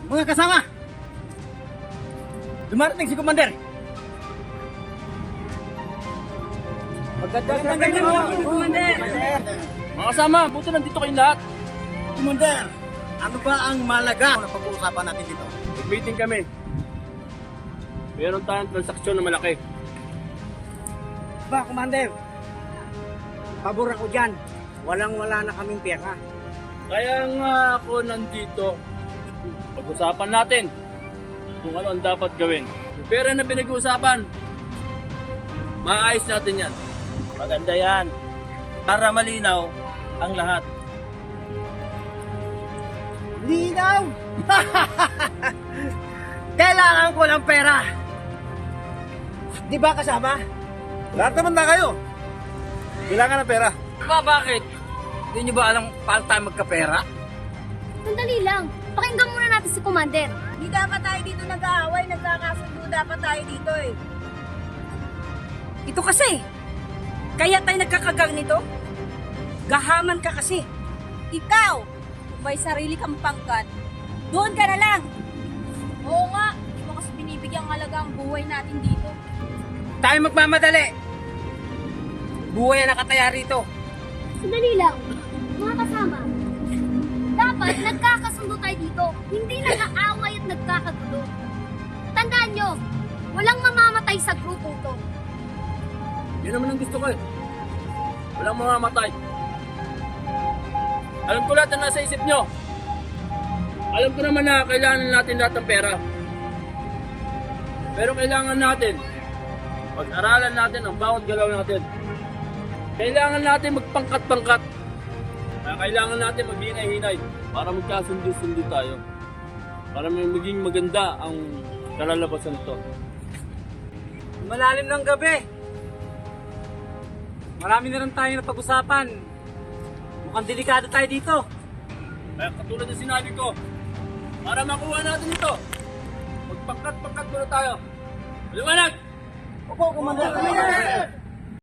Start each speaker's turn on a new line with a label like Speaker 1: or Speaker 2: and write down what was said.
Speaker 1: Mga kasama! Dumarating si Commander! Magandang gabi mo, Commander!
Speaker 2: Mga kasama, buti nandito kayong lahat.
Speaker 1: Commander, ano ba ang malaga na pag-uusapan natin dito?
Speaker 2: Nag-meeting kami. Meron tayong transaksyon na malaki.
Speaker 1: Ba, Commander? Pabor ako dyan. Walang-wala na kaming pera.
Speaker 2: Kaya nga ako nandito. Pag-usapan natin kung ano ang dapat gawin. Yung pera na pinag-uusapan, maayos natin yan.
Speaker 3: Maganda yan. Para malinaw ang lahat.
Speaker 1: Linaw! Kailangan ko ng pera! Di ba kasama?
Speaker 3: Lahat naman na kayo. Kailangan ng pera.
Speaker 1: Bakit? Hindi nyo ba alam paano tayo magkapera?
Speaker 4: Sandali lang. Pakinggan muna natin si Commander.
Speaker 5: Hindi dapat tayo dito nag-aaway, nagkakasundo dapat tayo dito eh. Ito kasi, kaya tayo nagkakaganito? Gahaman ka kasi. Ikaw, kung may sarili kang pangkat, doon ka na lang. Oo nga, di mo kasi binibigyang halaga ang buhay natin dito.
Speaker 1: Tayo magmamadali! Buhay na nakataya rito.
Speaker 4: Sandali lang. Mga kasama, dapat nagkakasundo tayo dito. Hindi nag-aaway at nagkakagulo. Tandaan nyo, walang mamamatay sa grupo to.
Speaker 2: Yun naman ang gusto ko eh. Walang mamamatay. Alam ko lahat na nasa isip nyo. Alam ko naman na kailangan natin lahat ng pera. Pero kailangan natin pag-aralan natin ang bawat galaw natin. Kailangan natin magpangkat-pangkat. Kaya kailangan natin maghinay-hinay para magkasundo-sundo tayo. Para maging maganda ang kalalabasan nito.
Speaker 1: Malalim ng gabi. Marami na rin tayo na pag-usapan. Mukhang delikado tayo dito.
Speaker 2: Kaya katulad ng sinabi ko, para makuha natin ito, magpangkat-pangkat muna tayo. Liwanag!
Speaker 1: Opo, Commander.